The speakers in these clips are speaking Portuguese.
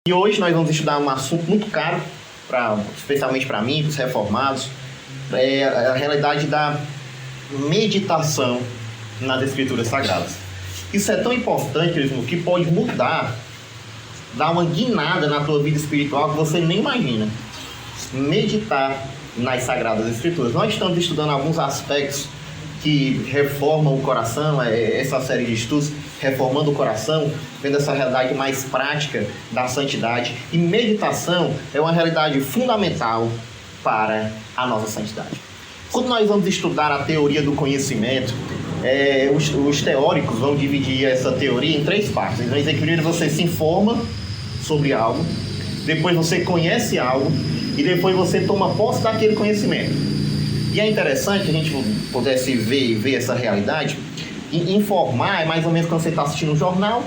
E hoje nós vamos estudar um assunto muito caro, especialmente para mim, para os reformados, é a realidade da meditação nas Escrituras Sagradas. Isso é tão importante, irmão, que pode mudar, dar uma guinada na tua vida espiritual que você nem imagina. Meditar nas Sagradas Escrituras. Nós estamos estudando alguns aspectos que reformam o coração, essa série de estudos reformando o coração, vendo essa realidade mais prática da santidade. E meditação é uma realidade fundamental para a nossa santidade. Quando nós vamos estudar a teoria do conhecimento, os teóricos vão dividir essa teoria em três partes. Eles vão dizer que primeiro você se informa sobre algo, depois você conhece algo e depois você toma posse daquele conhecimento. E é interessante que a gente pudesse ver essa realidade. E informar é mais ou menos quando você está assistindo um jornal.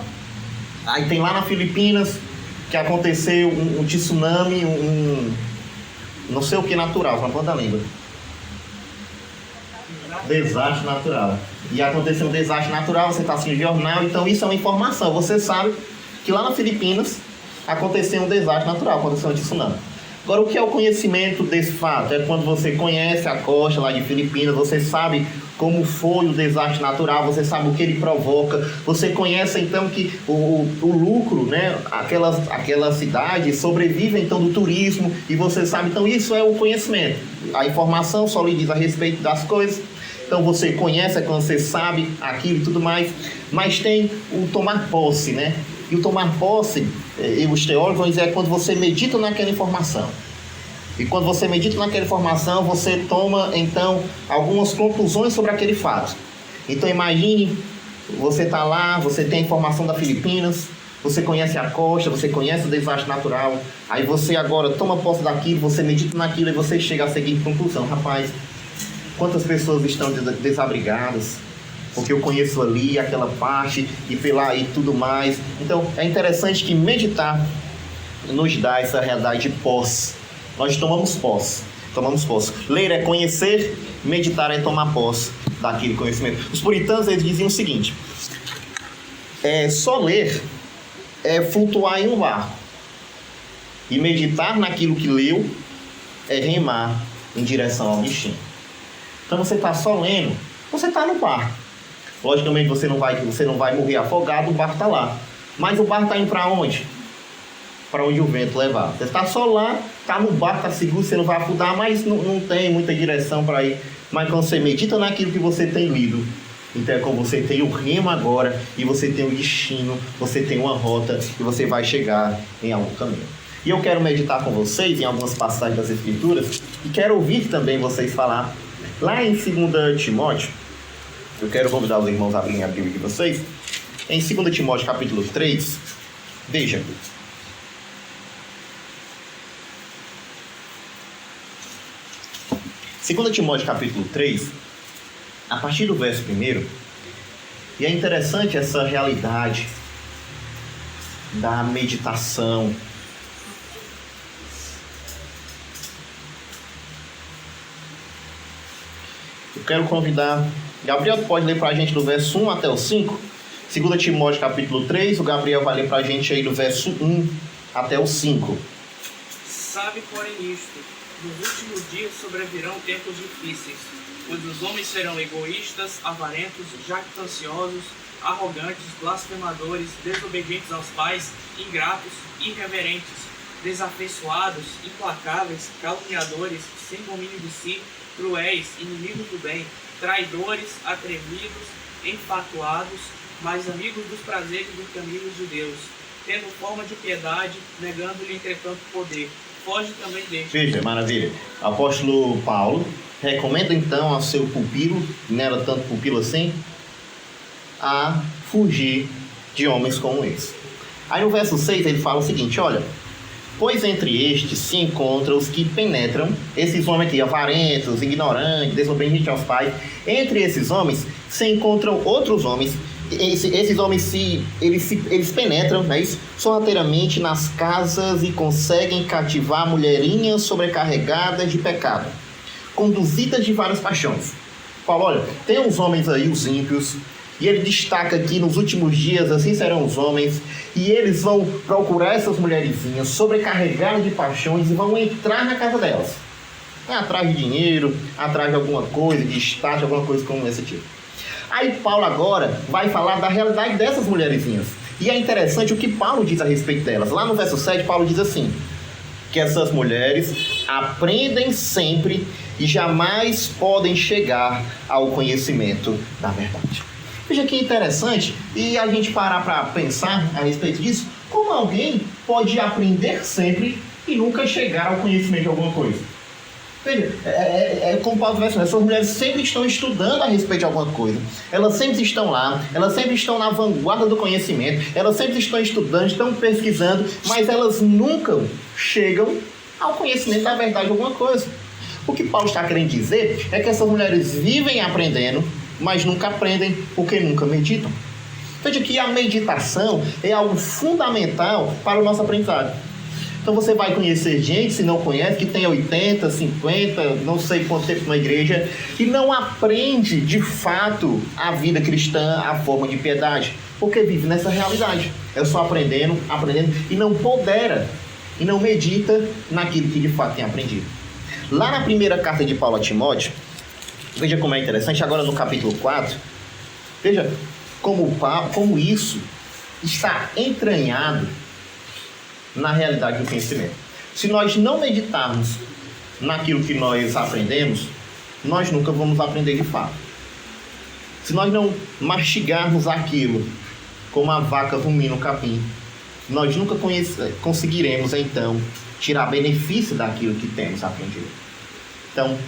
Aí tem lá na Filipinas que aconteceu um tsunami, não sei o que natural, na ponta da língua. Desastre natural. E aconteceu um desastre natural, você está assistindo jornal, então isso é uma informação. Você sabe que lá na Filipinas aconteceu um desastre natural, aconteceu um tsunami. Agora, o que é o conhecimento desse fato? É quando você conhece a costa lá de Filipinas, você sabe como foi o desastre natural, você sabe o que ele provoca, você conhece então que o lucro, né, aquela cidade sobrevive então do turismo, e você sabe, então isso é o conhecimento. A informação só lhe diz a respeito das coisas, então você conhece, é quando você sabe aquilo e tudo mais, mas tem o tomar posse, né? E o tomar posse, os teólogos vão dizer, é quando você medita naquela informação. E quando você medita naquela informação, você toma, então, algumas conclusões sobre aquele fato. Então, imagine, você está lá, você tem a informação da Filipinas, você conhece a costa, você conhece o desastre natural, aí você agora toma posse daquilo, você medita naquilo e você chega à seguinte conclusão: rapaz, quantas pessoas estão desabrigadas, porque eu conheço ali aquela parte e pela e tudo mais. Então, é interessante que meditar nos dá essa realidade de posse. Nós tomamos posse. Ler é conhecer, meditar é tomar posse daquele conhecimento. Os puritanos, eles diziam o seguinte: só ler é flutuar em um barco, e meditar naquilo que leu é remar em direção ao destino. Então você está só lendo, você está no barco. Logicamente você não vai morrer afogado, o barco está lá. Mas o barco está indo para onde? Para onde o vento levar. Você está só lá, está no barco, está seguro, você não vai afundar, mas não tem muita direção para ir. Mas quando você medita naquilo que você tem lido, então é como você tem o remo agora, e você tem um destino, você tem uma rota, e você vai chegar em algum caminho. E eu quero meditar com vocês em algumas passagens das Escrituras, e quero ouvir também vocês falar lá em 2 Timóteo. Eu quero convidar os irmãos a abrirem a Bíblia de vocês. Em 2 Timóteo capítulo 3, veja. 2 Timóteo capítulo 3, a partir do verso 1, e é interessante essa realidade da meditação. Eu quero convidar Gabriel, pode ler para a gente do verso 1 até o 5. 2 Timóteo capítulo 3, o Gabriel vai ler para a gente aí do verso 1 até o 5. Sabe, porém, isto: nos últimos dias sobrevirão tempos difíceis, pois os homens serão egoístas, avarentos, jactanciosos, arrogantes, blasfemadores, desobedientes aos pais, ingratos, irreverentes, desafeiçoados, implacáveis, caluniadores, sem domínio de si, cruéis, inimigos do bem, traidores, atrevidos, enfatuados, mas amigos dos prazeres dos caminhos de Deus, tendo forma de piedade, negando-lhe entretanto poder. Foge também deste. Veja, maravilha. O apóstolo Paulo recomenda então ao seu pupilo, não era tanto pupilo assim, a fugir de homens como esse. Aí no verso 6 ele fala o seguinte: olha, pois entre estes se encontram os que penetram, esses homens aqui, avarentos, ignorantes, desobedientes aos pais. Entre esses homens se encontram outros homens. Esses homens eles penetram, né, sorrateiramente nas casas e conseguem cativar mulherinhas sobrecarregadas de pecado, conduzidas de várias paixões. Fala, olha, tem uns homens aí, os ímpios, E ele destaca aqui, nos últimos dias, assim serão os homens, e eles vão procurar essas mulherzinhas, sobrecarregar de paixões e vão entrar na casa delas. Atrás de dinheiro, atrás de alguma coisa, de status, alguma coisa como esse tipo. Aí Paulo agora vai falar da realidade dessas mulherzinhas. E é interessante o que Paulo diz a respeito delas. Lá no verso 7, Paulo diz assim, que essas mulheres aprendem sempre e jamais podem chegar ao conhecimento da verdade. Veja que interessante, e a gente parar para pensar a respeito disso, como alguém pode aprender sempre e nunca chegar ao conhecimento de alguma coisa. Veja, como Paulo vai essas mulheres sempre estão estudando a respeito de alguma coisa. Elas sempre estão lá, elas sempre estão na vanguarda do conhecimento, elas sempre estão estudando, estão pesquisando, mas elas nunca chegam ao conhecimento da verdade de alguma coisa. O que Paulo está querendo dizer é que essas mulheres vivem aprendendo, mas nunca aprendem porque nunca meditam. Veja que a meditação é algo fundamental para o nosso aprendizado. Então você vai conhecer gente, se não conhece, que tem 80, 50, não sei quanto tempo na igreja, e não aprende de fato a vida cristã, a forma de piedade, porque vive nessa realidade. É só aprendendo, e não pondera, e não medita naquilo que de fato tem aprendido. Lá na primeira carta de Paulo a Timóteo, veja como é interessante, agora no capítulo 4, veja como isso está entranhado na realidade do conhecimento. Se nós não meditarmos naquilo que nós aprendemos, nós nunca vamos aprender de fato. Se nós não mastigarmos aquilo como a vaca rumina o capim, nós nunca conseguiremos, então, tirar benefício daquilo que temos aprendido. Então,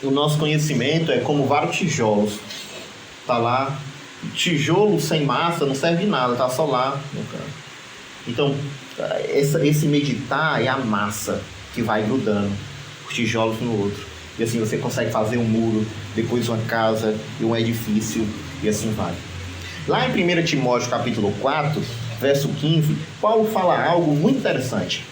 o nosso conhecimento é como vários tijolos. Está lá, tijolo sem massa não serve de nada, está só lá no canto. Então, esse meditar é a massa que vai grudando os tijolos no outro. E assim você consegue fazer um muro, depois uma casa e um edifício, e assim vai. Lá em 1 Timóteo capítulo 4, verso 15, Paulo fala algo muito interessante.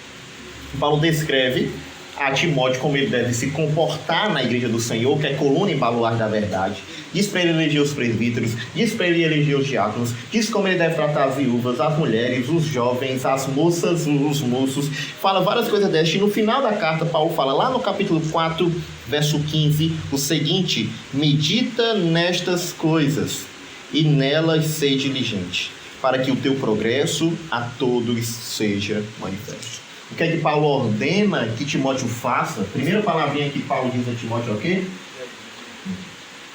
Paulo descreve a Timóteo como ele deve se comportar na igreja do Senhor, que é coluna e baluarte da verdade. Diz para ele eleger os presbíteros, diz para ele eleger os diáconos, diz como ele deve tratar as viúvas, as mulheres, os jovens, as moças, os moços. Fala várias coisas dessas. E no final da carta, Paulo fala lá no capítulo 4, verso 15, o seguinte: medita nestas coisas e nelas seja diligente, para que o teu progresso a todos seja manifesto. O que é que Paulo ordena que Timóteo faça? Primeira palavrinha que Paulo diz a Timóteo é o quê?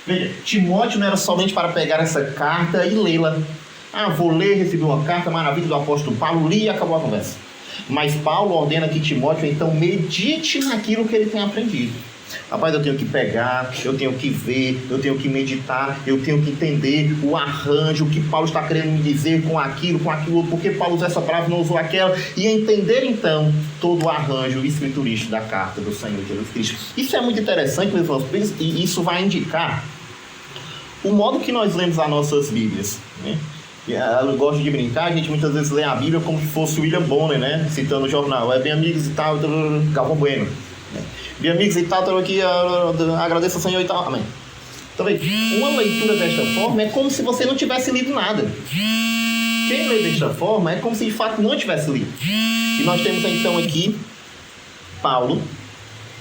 Veja, Timóteo não era somente para pegar essa carta e lê-la. Vou ler, recebi uma carta, maravilha do apóstolo Paulo, li e acabou a conversa. Mas Paulo ordena que Timóteo, então, medite naquilo que ele tem aprendido. Rapaz, eu tenho que pegar, eu tenho que ver, eu tenho que meditar, eu tenho que entender o arranjo, o que Paulo está querendo me dizer com aquilo, porque Paulo usou essa palavra e não usou aquela, e entender então todo o arranjo escriturístico da carta do Senhor Jesus Cristo. Isso é muito interessante, meus irmãos, e isso vai indicar o modo que nós lemos as nossas Bíblias, né? Eu gosto de brincar, a gente muitas vezes lê a Bíblia como se fosse William Bonner, né? Citando o jornal, bem amigos e tal, Galvão Bueno. Bem amigos e tal, estou aqui, agradeço ao Senhor e tal, amém. Então, uma leitura desta forma é como se você não tivesse lido nada. Quem lê desta forma é como se de fato não tivesse lido. E nós temos então aqui Paulo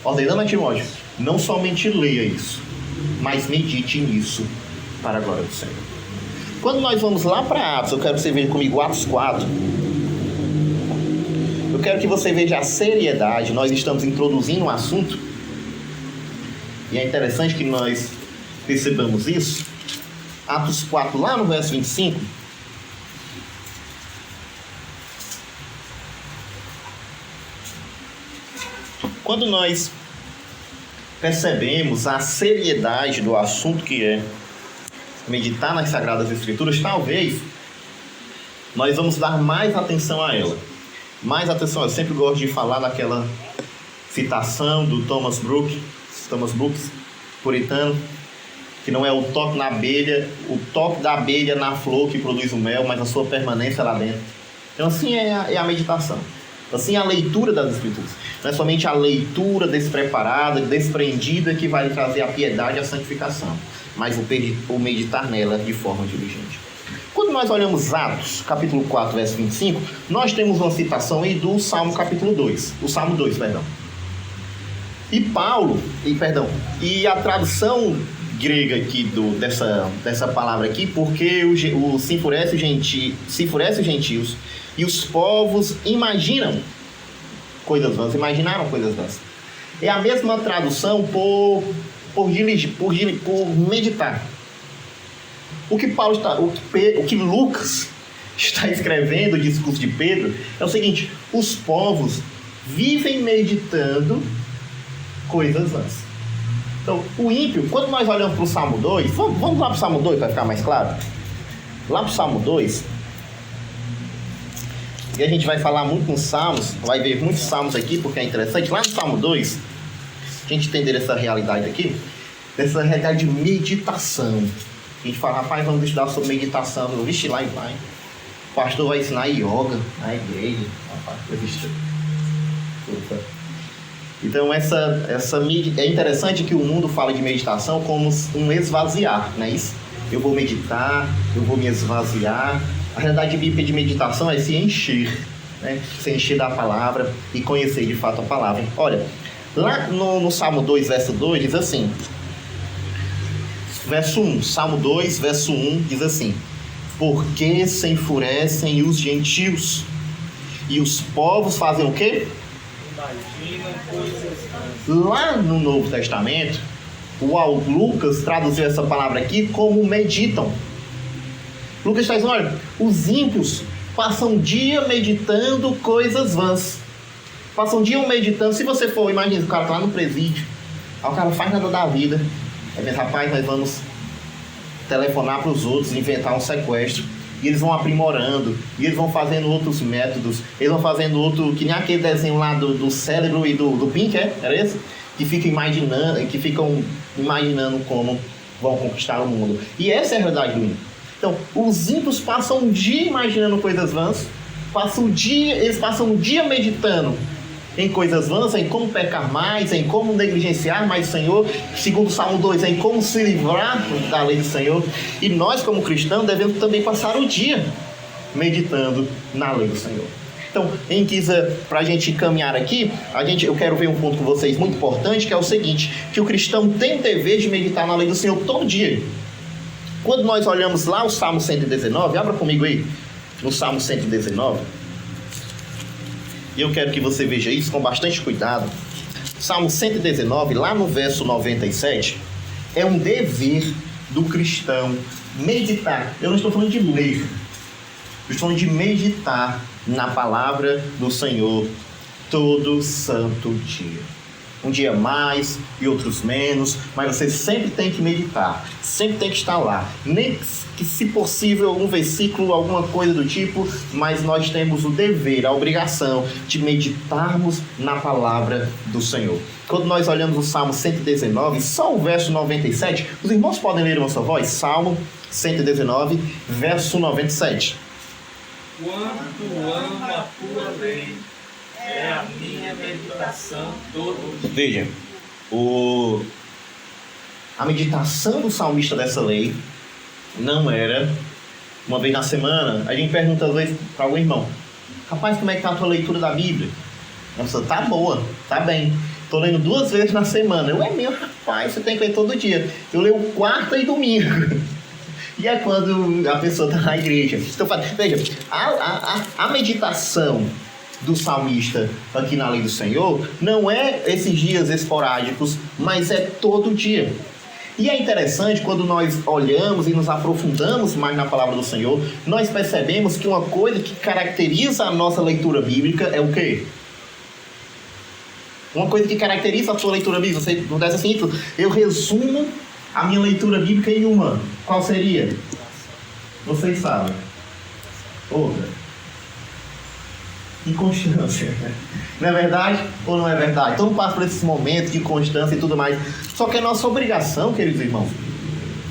ordenando a Timóteo: não somente leia isso, mas medite nisso para a glória do Senhor. Quando nós vamos lá para Atos, eu quero que você veja comigo Atos 4. Eu quero que você veja a seriedade. Nós estamos introduzindo um assunto, e é interessante que nós percebamos isso. Atos 4, lá no verso 25. Quando nós percebemos a seriedade do assunto que é meditar nas Sagradas Escrituras, talvez nós vamos dar mais atenção a ela. Mais atenção, eu sempre gosto de falar daquela citação do Thomas Brooks, puritano, que não é o toque na abelha, o toque da abelha na flor que produz o mel, mas a sua permanência lá dentro. Então assim é a meditação. Assim, a leitura das Escrituras. Não é somente a leitura despreparada, desprendida, que vai trazer a piedade e a santificação, mas o meditar nela de forma diligente. Quando nós olhamos Atos, capítulo 4, verso 25, nós temos uma citação aí do Salmo capítulo 2. O Salmo 2, perdão. E a tradução grega aqui dessa palavra aqui, porque se enfurece os gentios e os povos imaginaram coisas vãs. É a mesma tradução por meditar. O que Lucas está escrevendo, o discurso de Pedro, é o seguinte: os povos vivem meditando coisas vãs. Então, o ímpio, quando nós olhamos para o Salmo 2, vamos lá para o Salmo 2 para ficar mais claro? Lá para o Salmo 2, e a gente vai falar muito nos Salmos, vai ver muitos Salmos aqui, porque é interessante. Lá no Salmo 2, a gente entender essa realidade aqui, dessa realidade de meditação. A gente fala, rapaz, vamos estudar sobre meditação. Vixe, lá e vai. O pastor vai ensinar yoga na igreja. Rapaz, então, é interessante que o mundo fala de meditação como um esvaziar, não é isso? Eu vou meditar, eu vou me esvaziar. A realidade bíblica de meditação é se encher, né? Se encher da palavra e conhecer de fato a palavra. Olha, lá no Salmo 2, verso 2, diz assim, verso 1, Salmo 2, verso 1, diz assim: por que se enfurecem os gentios e os povos fazem o quê? Imagina coisas. Lá no Novo Testamento, o Lucas traduziu essa palavra aqui como meditam. Lucas está dizendo, olha, os ímpios passam o dia meditando coisas vãs. Passam o dia meditando. Se você for, imagina, o cara está lá no presídio, aí o cara não faz nada da vida. Aí diz, rapaz, nós vamos telefonar para os outros, inventar um sequestro. E eles vão aprimorando, e eles vão fazendo outros métodos, eles vão fazendo outro, que nem aquele desenho lá do cérebro e do Pink, era esse? Que ficam imaginando como vão conquistar o mundo. E essa é a realidade do ímpio. Então, os ímpios passam um dia imaginando coisas vãs, eles passam um dia meditando em coisas vãs, em como pecar mais, em como negligenciar mais o Senhor, segundo o Salmo 2, em como se livrar da lei do Senhor. E nós, como cristãos, devemos também passar o dia meditando na lei do Senhor. Então, para a gente caminhar aqui, eu quero ver um ponto com vocês muito importante, que é o seguinte, que o cristão tem o dever de meditar na lei do Senhor todo dia. Quando nós olhamos lá o Salmo 119, abra comigo aí, no Salmo 119, e eu quero que você veja isso com bastante cuidado. Salmo 119, lá no verso 97, é um dever do cristão meditar. Eu não estou falando de ler, eu estou falando de meditar na palavra do Senhor todo santo dia. Um dia mais e outros menos, mas você sempre tem que meditar, sempre tem que estar lá. Nem que, se possível, algum versículo, alguma coisa do tipo, mas nós temos o dever, a obrigação de meditarmos na palavra do Senhor. Quando nós olhamos o Salmo 119, só o verso 97, os irmãos podem ler uma sua voz? Salmo 119, verso 97. Quanto amo a tua lei, é a minha meditação todo dia. Veja, a meditação do salmista dessa lei não era uma vez na semana. A gente pergunta às vezes para algum irmão, rapaz, como é que está a tua leitura da Bíblia? A pessoa, tá boa, tá bem. Estou lendo 2 vezes na semana. Rapaz, você tem que ler todo dia. Eu leio quarta e domingo. E é quando a pessoa está na igreja. Então, veja, a meditação do salmista aqui na lei do Senhor não é esses dias esporádicos, mas é todo dia. E é interessante, quando nós olhamos e nos aprofundamos mais na palavra do Senhor, nós percebemos que uma coisa que caracteriza a nossa leitura bíblica é o quê? Uma coisa que caracteriza a sua leitura bíblica, você acontece assim, eu resumo a minha leitura bíblica em uma. Qual seria? Vocês sabem. Outra. Inconstância. Não é verdade ou não é verdade? Então passa por esses momentos de constância e tudo mais. Só que é nossa obrigação, queridos irmãos,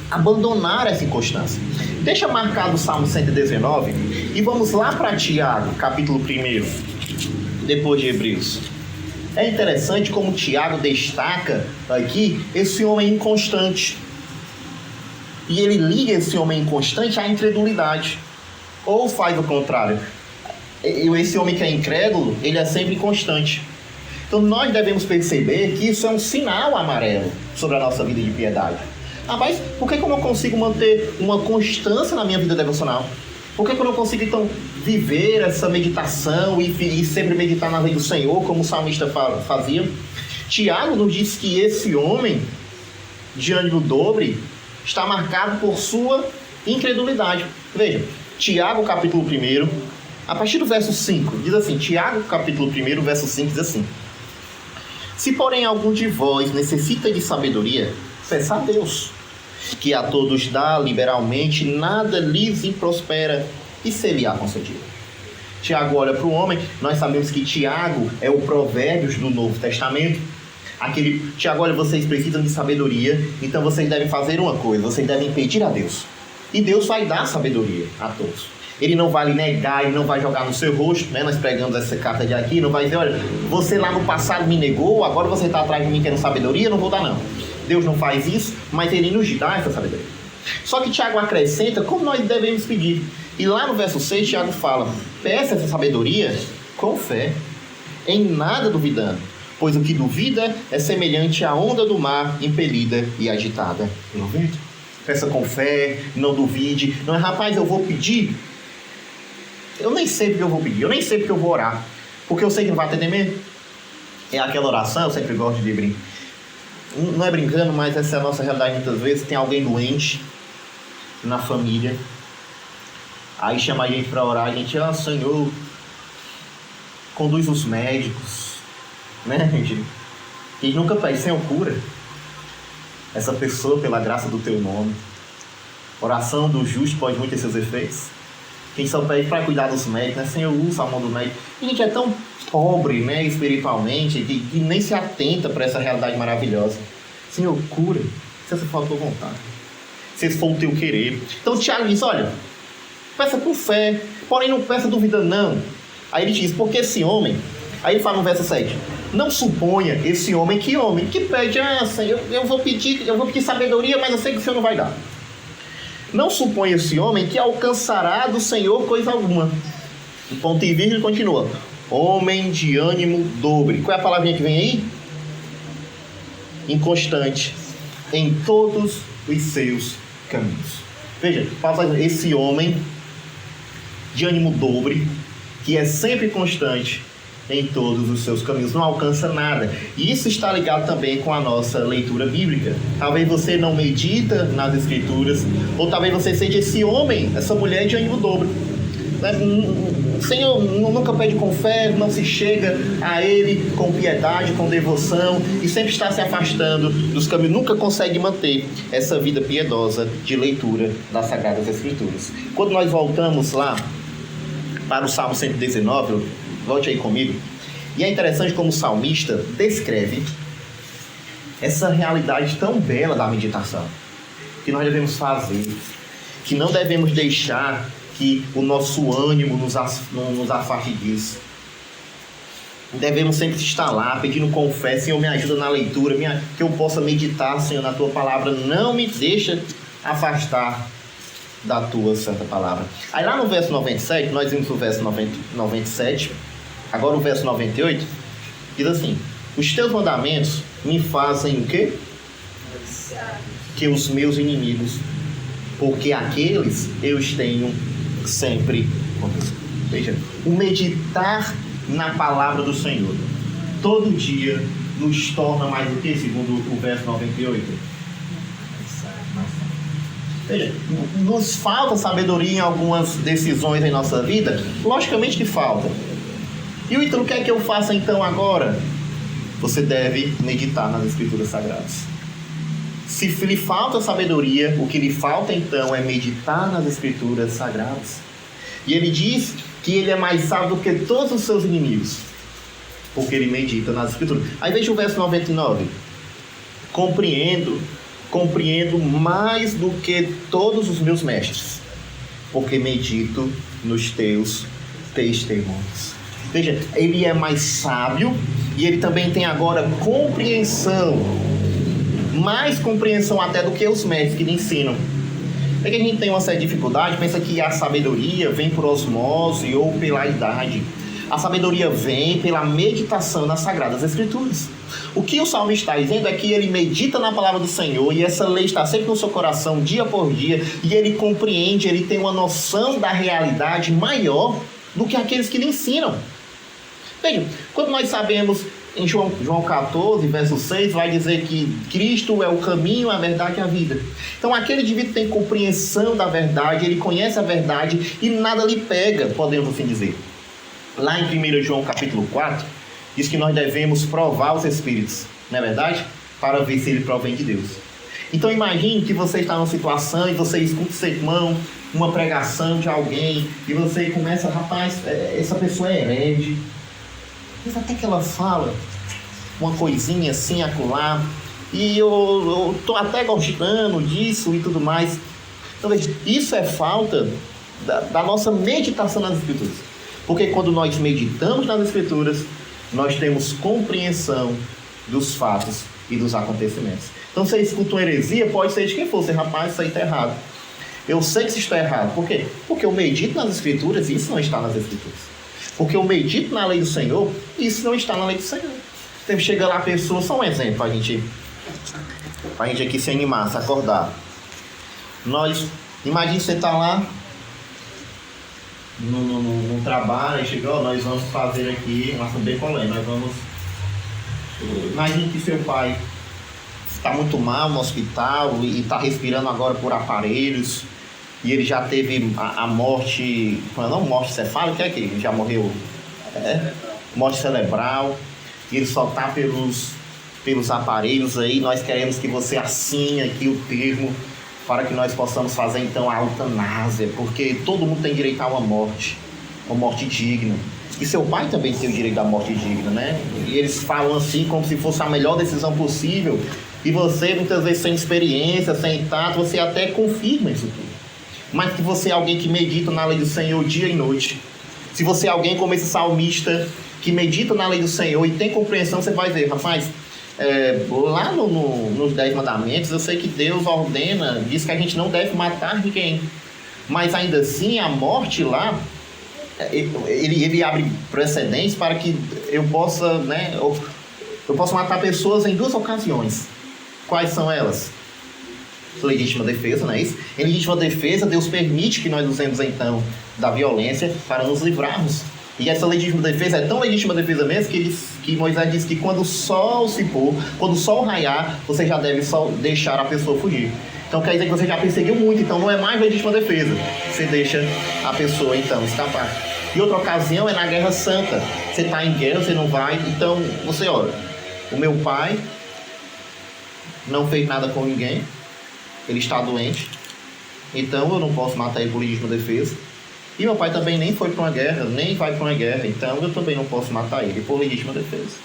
abandonar essa inconstância. Deixa marcado o Salmo 119 e vamos lá para Tiago, capítulo 1. depois de Hebreus. É interessante como Tiago destaca aqui esse homem inconstante. E ele liga esse homem inconstante à incredulidade. Ou faz o contrário. Esse homem que é incrédulo, ele é sempre inconstante. Então nós devemos perceber que isso é um sinal amarelo sobre a nossa vida de piedade. Mas por que eu não consigo manter uma constância na minha vida devocional? Por que eu não consigo, então, viver essa meditação e sempre meditar na lei do Senhor, como o salmista fazia? Tiago nos diz que esse homem, de ânimo dobre, está marcado por sua incredulidade. Veja, Tiago, capítulo 1, a partir do verso 5, diz assim, Tiago, capítulo 1, verso 5, diz assim: se, porém, algum de vós necessita de sabedoria, peça a Deus, que a todos dá liberalmente, nada lhes improspera, e se-lhe-á concedido. Tiago olha para o homem. Nós sabemos que Tiago é o Provérbios do Novo Testamento. Tiago olha, vocês precisam de sabedoria, então vocês devem fazer uma coisa, vocês devem pedir a Deus. E Deus vai dar sabedoria a todos. Ele não vai lhe negar, ele não vai jogar no seu rosto, né? Nós pregamos essa carta de aqui, não vai dizer, olha, você lá no passado me negou, agora você está atrás de mim querendo sabedoria, não vou dar não. Deus não faz isso, mas ele nos dá essa sabedoria. Só que Tiago acrescenta como nós devemos pedir. E lá no verso 6, Tiago fala, peça essa sabedoria com fé, em nada duvidando, pois o que duvida é semelhante à onda do mar, impelida e agitada pelo vento. Peça com fé, não duvide. Não é, rapaz, eu vou pedir. Eu nem sei porque eu vou pedir, eu nem sei porque eu vou orar, porque eu sei que não vai atender mesmo. É aquela oração, eu sempre gosto de brincar. Não é brincando, mas essa é a nossa realidade muitas vezes. Tem alguém doente na família, aí chama a gente para orar, a gente, Senhor, conduz os médicos, né, gente? E nunca pede, Senhor, cura essa pessoa pela graça do teu nome. Oração do justo pode muito ter seus efeitos. Quem só pede para cuidar dos médicos, né? Senhor, usa a mão do médico. E a gente é tão pobre, né, espiritualmente, que nem se atenta para essa realidade maravilhosa. Senhor, cura, se essa for a tua vontade, se esse for o teu querer. Então Tiago diz, olha, peça por fé, porém não peça duvidando não. Aí ele diz, porque esse homem, aí ele fala no verso 7, não suponha esse homem que pede, Senhor, eu vou pedir sabedoria, mas eu sei que o Senhor não vai dar. Não suponha esse homem que alcançará do Senhor coisa alguma. O ponto e vírgula continua. Homem de ânimo dobre. Qual é a palavrinha que vem aí? Inconstante em todos os seus caminhos. Veja, esse homem de ânimo dobre, que é sempre constante em todos os seus caminhos, não alcança nada. E isso está ligado também com a nossa leitura bíblica. Talvez você não medita nas escrituras, ou talvez você seja esse homem, essa mulher de ânimo dobro. Senhor, nunca pede com fé, não se chega a Ele com piedade, com devoção, e sempre está se afastando dos caminhos, nunca consegue manter essa vida piedosa de leitura das Sagradas Escrituras. Quando nós voltamos lá para o Salmo 119, volte aí comigo, e é interessante como o salmista descreve essa realidade tão bela da meditação, que nós devemos fazer, que não devemos deixar que o nosso ânimo nos afaste disso. Devemos sempre estar lá, pedindo com fé, Senhor, me ajuda na leitura, que eu possa meditar, Senhor, na Tua Palavra, não me deixa afastar da Tua Santa Palavra. Aí lá no verso 97, nós vimos o verso 97, agora o verso 98, diz assim, os Teus mandamentos me fazem o quê? Que os meus inimigos, porque aqueles eu os tenho sempre comigo. Veja, o meditar na palavra do Senhor todo dia nos torna mais do que, segundo o verso 98? Veja, nos falta sabedoria em algumas decisões em nossa vida? Logicamente que falta. E o Ítalo, o que é que eu faça então agora? Você deve meditar nas Escrituras Sagradas. Se lhe falta sabedoria, o que lhe falta então é meditar nas Escrituras Sagradas. E ele diz que ele é mais sábio do que todos os seus inimigos, porque ele medita nas Escrituras. Aí veja o verso 99. Compreendo mais do que todos os meus mestres, porque medito nos teus testemunhos. Veja, ele é mais sábio e ele também tem agora compreensão. Mais compreensão até do que os mestres que lhe ensinam. É que a gente tem uma séria dificuldade, pensa que a sabedoria vem por osmose ou pela idade. A sabedoria vem pela meditação nas Sagradas Escrituras. O que o salmista está dizendo é que ele medita na palavra do Senhor e essa lei está sempre no seu coração, dia por dia, e ele compreende, ele tem uma noção da realidade maior do que aqueles que lhe ensinam. Vejam, quando nós sabemos, em João 14, verso 6, vai dizer que Cristo é o caminho, a verdade e a vida. Então aquele indivíduo tem compreensão da verdade, ele conhece a verdade e nada lhe pega, podemos assim dizer. Lá em 1 João capítulo 4, diz que nós devemos provar os Espíritos, não é verdade? Para ver se ele provém de Deus. Então imagine que você está numa situação e você escuta o seu irmão, uma pregação de alguém, e você começa, rapaz, essa pessoa é herege. Mas até que ela fala uma coisinha assim, acolá, e eu estou até gostando disso e tudo mais. Então veja, isso é falta da nossa meditação nas Escrituras. Porque quando nós meditamos nas Escrituras, nós temos compreensão dos fatos e dos acontecimentos. Então, se você escuta uma heresia, pode ser de quem for. Você, rapaz, isso aí está errado. Eu sei que isso está errado. Por quê? Porque eu medito nas Escrituras e isso não está nas Escrituras. Porque eu medito na lei do Senhor e isso não está na lei do Senhor. Então, chega lá a pessoa, só um exemplo para a gente aqui se animar, se acordar. Imagine você está lá no trabalho, e chegou, nós vamos fazer aqui uma becolé, imagine que seu pai está muito mal no hospital e está respirando agora por aparelhos e ele já teve a morte, não morte cefálica, que ele já morreu, morte cerebral, e ele só está pelos aparelhos aí. Nós queremos que você assine aqui o termo para que nós possamos fazer então a eutanásia, porque todo mundo tem direito a uma morte digna. E seu pai também tem o direito da morte digna, né? E eles falam assim como se fosse a melhor decisão possível, e você muitas vezes sem experiência, sem tato, você até confirma isso tudo. Mas que você é alguém que medita na lei do Senhor dia e noite, se você é alguém como esse salmista que medita na lei do Senhor e tem compreensão, você vai ver, rapaz, lá nos 10 mandamentos, eu sei que Deus ordena, diz que a gente não deve matar ninguém, mas ainda assim a morte lá, ele abre precedentes para que eu possa, eu posso matar pessoas em 2 ocasiões. Quais são elas? Legítima defesa, não é isso? Em legítima defesa, Deus permite que nós usemos então da violência para nos livrarmos. E essa legítima defesa é tão legítima defesa mesmo que Moisés diz que quando o sol se pôr, quando o sol raiar, você já deve só deixar a pessoa fugir. Então quer dizer que você já perseguiu muito, então não é mais legítima defesa. Você deixa a pessoa então escapar. E outra ocasião é na Guerra Santa. Você está em guerra, você não vai, então você olha, o meu pai não fez nada com ninguém, ele está doente, então eu não posso matar ele por legítima defesa. E meu pai também nem foi para uma guerra, nem vai para uma guerra, então eu também não posso matar ele por legítima defesa.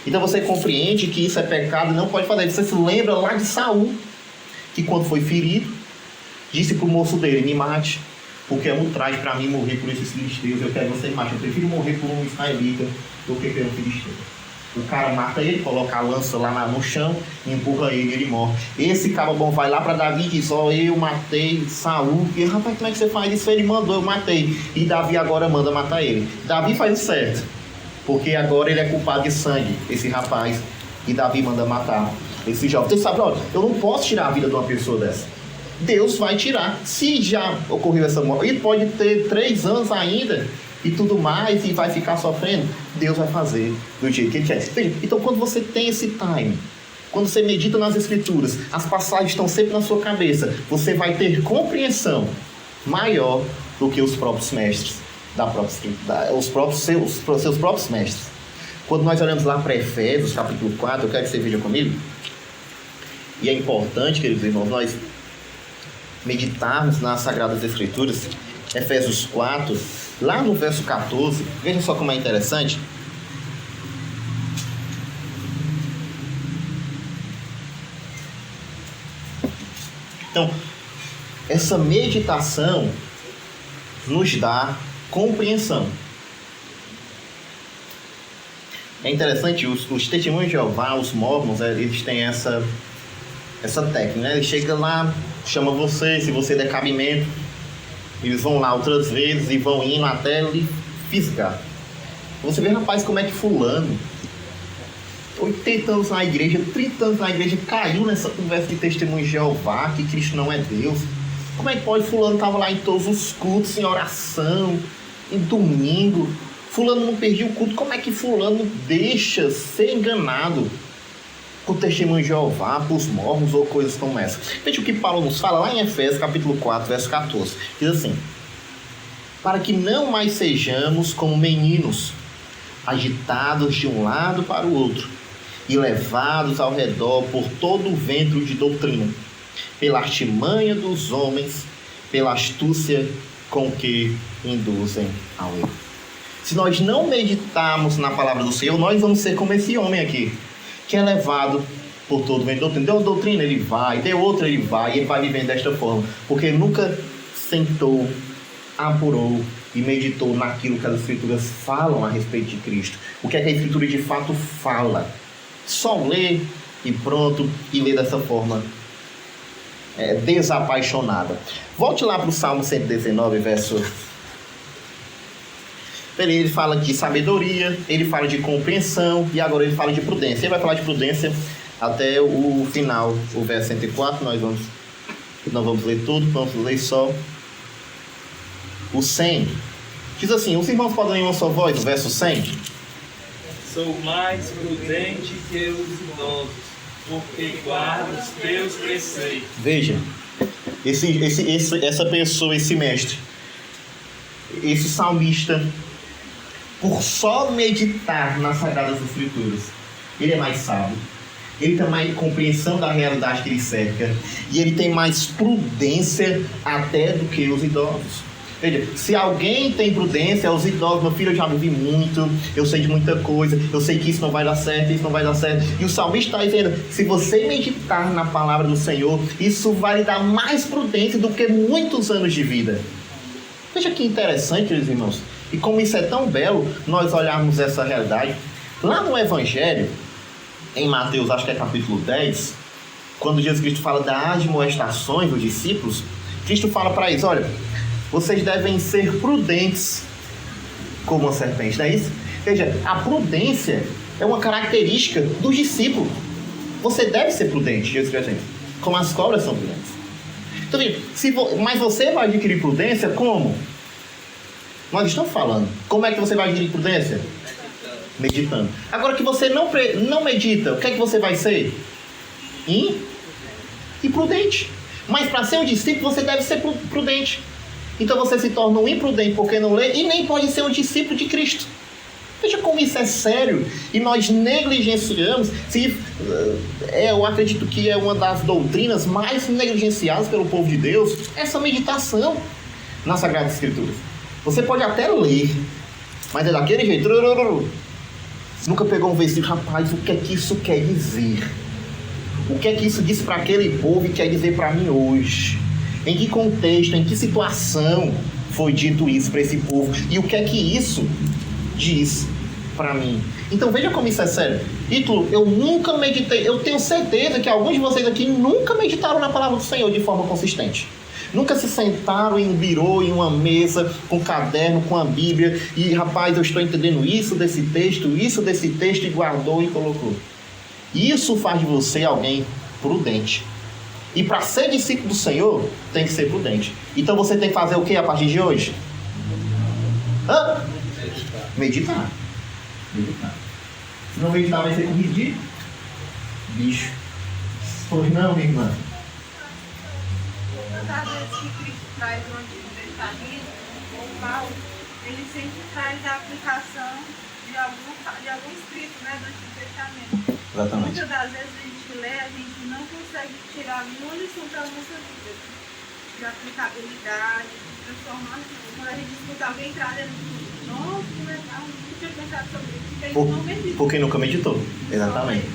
Então você compreende que isso é pecado e não pode fazer. Você se lembra lá de Saul, que quando foi ferido, disse para o moço dele, me mate, porque é um traje para mim morrer por esses filisteus, eu quero que você mate, eu prefiro morrer por um israelita do que pelo filisteu. O cara mata ele, coloca a lança lá no chão, empurra ele, ele morre. Esse cara bom vai lá para Davi e diz, eu matei Saul. E ele, rapaz, como é que você faz isso? Ele mandou, eu matei. E Davi agora manda matar ele. Davi faz o certo, porque agora ele é culpado de sangue, esse rapaz. E Davi manda matar esse jovem. Você sabe, eu não posso tirar a vida de uma pessoa dessa. Deus vai tirar. Se já ocorreu essa morte, ele pode ter 3 anos ainda e tudo mais, e vai ficar sofrendo, Deus vai fazer do jeito que Ele quer. Então, quando você tem esse time, quando você medita nas Escrituras, as passagens estão sempre na sua cabeça, você vai ter compreensão maior do que os próprios mestres, seus próprios mestres. Quando nós olhamos lá para Efésios, capítulo 4, eu quero que você veja comigo, e é importante, queridos irmãos, nós meditarmos nas Sagradas Escrituras. Efésios 4, lá no verso 14, veja só como é interessante. Então, essa meditação nos dá compreensão. É interessante, os testemunhos de Jeová, os mormons, eles têm essa técnica, né? Ele chega lá, chama você, se você der cabimento, eles vão lá outras vezes e vão indo até lhe fisgar. Você vê, rapaz, como é que fulano, 80 anos na igreja, 30 anos na igreja, caiu nessa conversa de testemunho de Jeová, que Cristo não é Deus. Como é que pode? Fulano estava lá em todos os cultos, em oração, em domingo. Fulano não perdia o culto. Como é que fulano deixa ser enganado por testemunho de Jeová, por mormons ou coisas como essa? Veja o que Paulo nos fala lá em Efésios, capítulo 4, verso 14. Diz assim: para que não mais sejamos como meninos, agitados de um lado para o outro, e levados ao redor por todo o vento de doutrina, pela artimanha dos homens, pela astúcia com que induzem ao erro. Se nós não meditarmos na palavra do Senhor, nós vamos ser como esse homem aqui, que é levado por todo o vento de doutrina. Deu uma doutrina, ele vai, deu outra, ele vai vivendo desta forma, porque nunca sentou, apurou e meditou naquilo que as Escrituras falam a respeito de Cristo. O que é que a Escritura de fato fala? Só lê e pronto, e lê dessa forma desapaixonada. Volte lá para o Salmo 119, verso... Ele fala de sabedoria, ele fala de compreensão e agora ele fala de prudência. Ele vai falar de prudência até o final, o verso 104. Nós não vamos ler tudo, vamos ler só o 100. Diz assim: os irmãos podem ler uma só voz, o verso 100. Sou mais prudente que os idosos, porque guardo os teus preceitos. Veja, essa pessoa, esse mestre, esse salmista, por só meditar nas Sagradas Escrituras, ele é mais sábio, ele tem mais compreensão da realidade que ele cerca, e ele tem mais prudência até do que os idosos. Veja, se alguém tem prudência, os idosos: meu filho, eu já vivi muito, eu sei de muita coisa, eu sei que isso não vai dar certo, isso não vai dar certo. E o salmista está dizendo: se você meditar na palavra do Senhor, isso vai lhe dar mais prudência do que muitos anos de vida. Veja que interessante, meus irmãos, e como isso é tão belo, nós olharmos essa realidade. Lá no Evangelho, em Mateus, acho que é capítulo 10, quando Jesus Cristo fala das admoestações dos discípulos, Cristo fala para eles: olha, vocês devem ser prudentes como uma serpente, não é isso? Veja, a prudência é uma característica dos discípulos. Você deve ser prudente, Jesus Cristo, como as cobras são prudentes. Então, veja, mas você vai adquirir prudência como? Nós estamos falando. Como é que você vai adquirir prudência? Meditando. Agora que você não medita, o que é que você vai ser? Imprudente. Mas para ser um discípulo, você deve ser prudente. Então você se torna um imprudente porque não lê e nem pode ser um discípulo de Cristo. Veja como isso é sério e nós negligenciamos. Eu acredito que é uma das doutrinas mais negligenciadas pelo povo de Deus, essa meditação nas Sagradas Escrituras. Você pode até ler, mas é daquele jeito. Nunca pegou um versículo: rapaz, o que é que isso quer dizer? O que é que isso diz para aquele povo e quer dizer para mim hoje? Em que contexto, em que situação foi dito isso para esse povo? E o que é que isso diz para mim? Então veja como isso é sério. Ítalo, eu nunca meditei. Eu tenho certeza que alguns de vocês aqui nunca meditaram na palavra do Senhor de forma consistente. Nunca se sentaram em um birô, em uma mesa, com um caderno, com a Bíblia, e rapaz, eu estou entendendo isso desse texto, e guardou e colocou. Isso faz de você alguém prudente. E para ser discípulo do Senhor, tem que ser prudente. Então você tem que fazer o que a partir de hoje? Meditar. Se não meditar, vai ser comido de bicho. Pois não, minha irmã? Às vezes que Cristo traz o Antigo Testamento, ou Paulo, ele sempre traz a aplicação de algum escrito, né, do Antigo Testamento. Exatamente. Muitas das vezes a gente lê, a gente não consegue tirar nenhuma lição para a nossa vida, de aplicabilidade, de transformação. Quando a gente escuta alguém trazendo, nossa, que legal, nunca tinha pensado sobre isso, porque a gente não medita. Porque nunca meditou. Exatamente.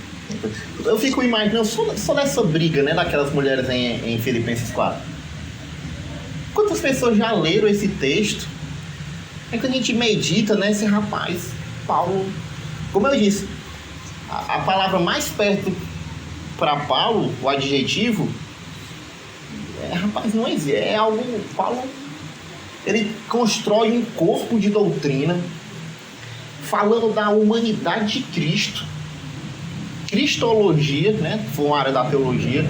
Eu fico imaginando só dessa briga, né, daquelas mulheres em Filipenses 4. Quantas pessoas já leram esse texto? É que a gente medita, né, esse rapaz, Paulo, Como eu disse, a palavra mais perto para Paulo, o adjetivo, rapaz, não existe. É algo. Paulo, ele constrói um corpo de doutrina falando da humanidade de Cristo, cristologia, né? Foi uma área da teologia,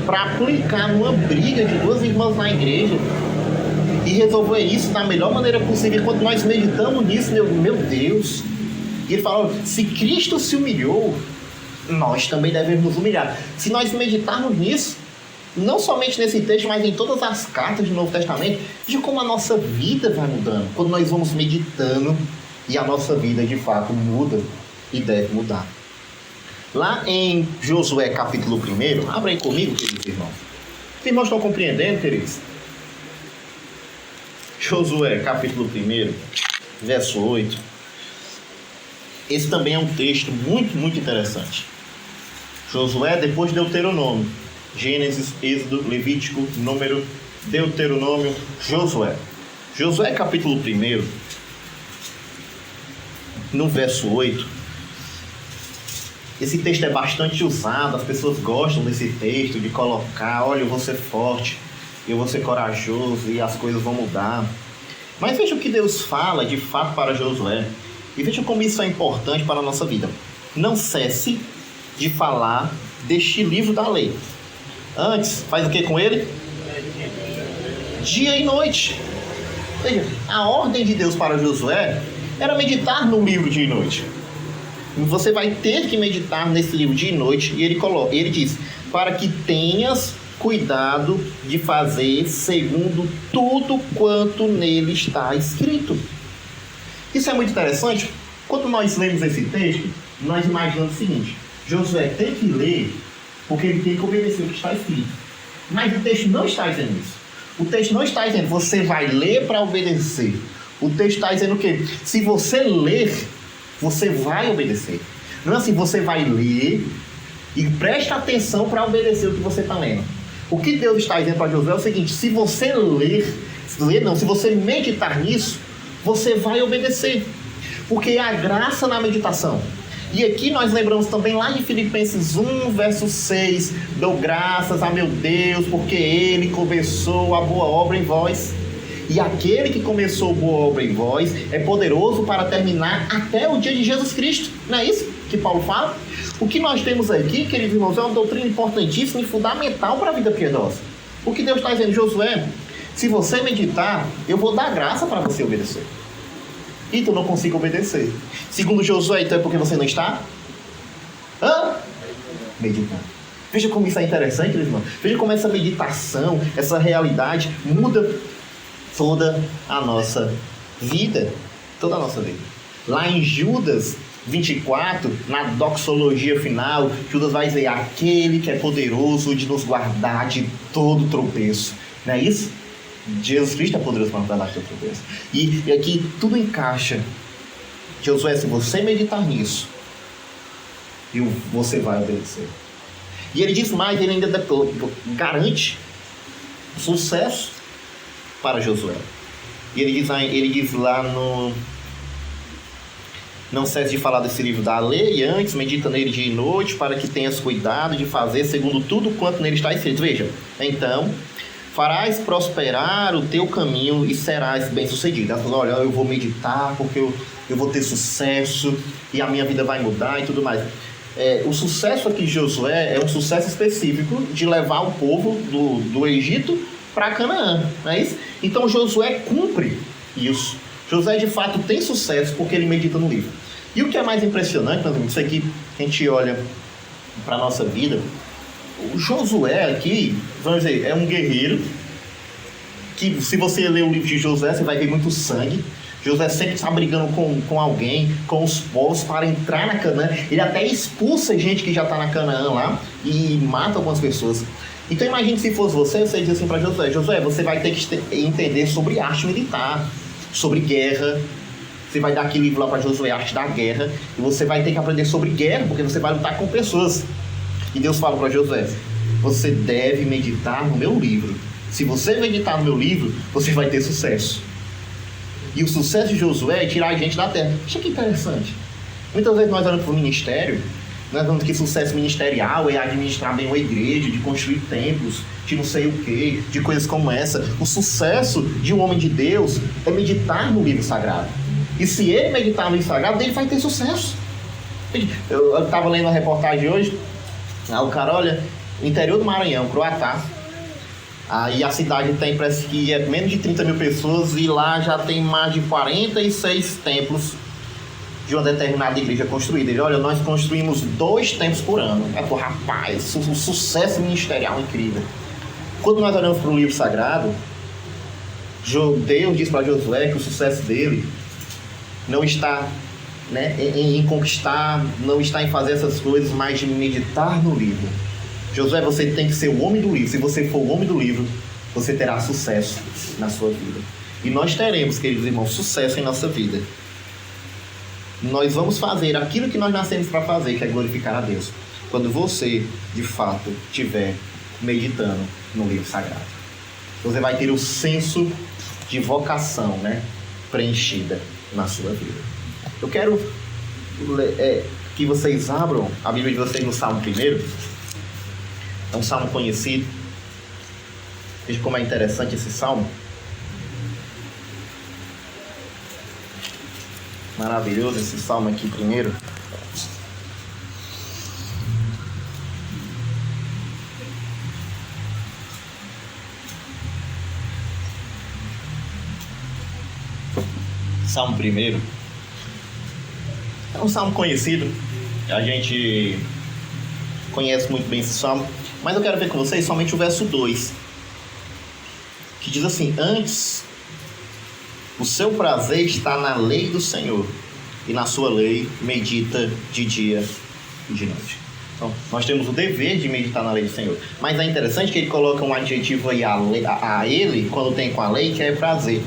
para aplicar numa briga de duas irmãs na igreja e resolver isso da melhor maneira possível. Quando nós meditamos nisso, meu Deus, e ele fala: se Cristo se humilhou, nós também devemos nos humilhar. Se nós meditarmos nisso, não somente nesse texto, mas em todas as cartas do Novo Testamento, de como a nossa vida vai mudando, quando nós vamos meditando e a nossa vida de fato muda e deve mudar. Lá em Josué capítulo 1, abra aí comigo, queridos irmãos. Os irmãos estão compreendendo, queridos? Josué capítulo 1, verso 8. Esse também é um texto muito, muito interessante. Josué, depois de Deuteronômio. Gênesis, Êxodo, Levítico, Número, Deuteronômio, Josué. Josué capítulo 1, no verso 8. Esse texto é bastante usado, as pessoas gostam desse texto, de colocar: olha, eu vou ser forte, eu vou ser corajoso e as coisas vão mudar. Mas veja o que Deus fala de fato para Josué. E veja como isso é importante para a nossa vida. Não cesse de falar deste livro da lei. Antes, faz o que com ele? Dia e noite. Veja, a ordem de Deus para Josué era meditar no livro dia e noite. Você vai ter que meditar nesse livro dia e noite. E ele diz: para que tenhas cuidado de fazer segundo tudo quanto nele está escrito. Isso é muito interessante. Quando nós lemos esse texto, nós imaginamos o seguinte: Josué tem que ler porque ele tem que obedecer o que está escrito. Mas o texto não está dizendo isso. O texto não está dizendo você vai ler para obedecer. O texto está dizendo o quê? Se você ler, você vai obedecer. Não é assim: você vai ler e presta atenção para obedecer o que você está lendo. O que Deus está dizendo para Josué é o seguinte: se você se você meditar nisso, você vai obedecer. Porque é a graça na meditação. E aqui nós lembramos também lá de Filipenses 1, verso 6, dou graças a meu Deus, porque Ele começou a boa obra em vós. E aquele que começou a boa obra em vós é poderoso para terminar até o dia de Jesus Cristo. Não é isso que Paulo fala? O que nós temos aqui, queridos irmãos, é uma doutrina importantíssima e fundamental para a vida piedosa. O que Deus está dizendo: Josué, se você meditar, eu vou dar graça para você obedecer. E tu não consiga obedecer. Segundo Josué, então é porque você não está meditando. Veja como isso é interessante, irmão. Veja como essa meditação, essa realidade muda toda a nossa vida. Toda a nossa vida. Lá em Judas 24, na doxologia final, Judas vai dizer: aquele que é poderoso de nos guardar de todo tropeço. Não é isso? Jesus Cristo é poderoso para nos guardar de todo tropeço. E aqui tudo encaixa. Josué, se você meditar nisso, você vai obedecer. E ele diz mais, ele ainda garante sucesso para Josué. E ele diz lá no: não cesse de falar desse livro da lei, antes medita nele dia e noite, para que tenhas cuidado de fazer segundo tudo quanto nele está escrito. Veja, então farás prosperar o teu caminho e serás bem sucedido. Ela falou: olha, eu vou meditar porque eu vou ter sucesso e a minha vida vai mudar e tudo mais. O sucesso aqui de Josué é um sucesso específico de levar o povo do Egito para Canaã, não é isso? Então Josué cumpre isso. Josué de fato tem sucesso porque ele medita no livro. E o que é mais impressionante, meus amigos, isso aqui a gente olha para a nossa vida. O Josué aqui, vamos dizer, é um guerreiro que, se você ler o livro de Josué, você vai ver muito sangue. Josué sempre está brigando com alguém, com os povos, para entrar na Canaã. Ele até expulsa gente que já está na Canaã lá e mata algumas pessoas. Então imagine se fosse você diz assim para Josué: Josué, você vai ter que entender sobre arte militar, sobre guerra. Você vai dar aquele livro lá para Josué, Arte da Guerra, e você vai ter que aprender sobre guerra, porque você vai lutar com pessoas. E Deus fala para Josué: você deve meditar no meu livro. Se você meditar no meu livro, você vai ter sucesso. E o sucesso de Josué é tirar a gente da terra. Acha que interessante. Muitas vezes nós olhamos para o ministério, nós vamos que sucesso ministerial é administrar bem uma igreja, de construir templos, de não sei o que, de coisas como essa. O sucesso de um homem de Deus é meditar no livro sagrado. E se ele meditar no livro sagrado, ele vai ter sucesso. Eu estava lendo uma reportagem hoje, o cara, olha, interior do Maranhão, Croatá. Aí a cidade tem, parece que é menos de 30 mil pessoas e lá já tem mais de 46 templos de uma determinada igreja construída. Ele, olha, nós construímos 2 templos por ano. Rapaz, um sucesso ministerial incrível. Quando nós olhamos para o livro sagrado, Deus diz para Josué que o sucesso dele não está, né, em conquistar, não está em fazer essas coisas, mas de meditar no livro. Josué, você tem que ser o homem do livro. Se você for o homem do livro, você terá sucesso na sua vida. E nós teremos, queridos irmãos, sucesso em nossa vida. Nós vamos fazer aquilo que nós nascemos para fazer, que é glorificar a Deus. Quando você, de fato, estiver meditando no livro sagrado. Você vai ter o senso de vocação, né, preenchida na sua vida. Eu quero que vocês abram a Bíblia de vocês no Salmo 1. É um salmo conhecido. Veja como é interessante esse salmo. Maravilhoso esse salmo aqui primeiro. Salmo 1. É um salmo conhecido. A gente conhece muito bem esse salmo. Mas eu quero ver com vocês somente o verso 2. Que diz assim: antes, o seu prazer está na lei do Senhor, e na sua lei medita de dia e de noite. Então, nós temos o dever de meditar na lei do Senhor. Mas é interessante que ele coloca um adjetivo aí a ele, quando tem com a lei, que é prazer.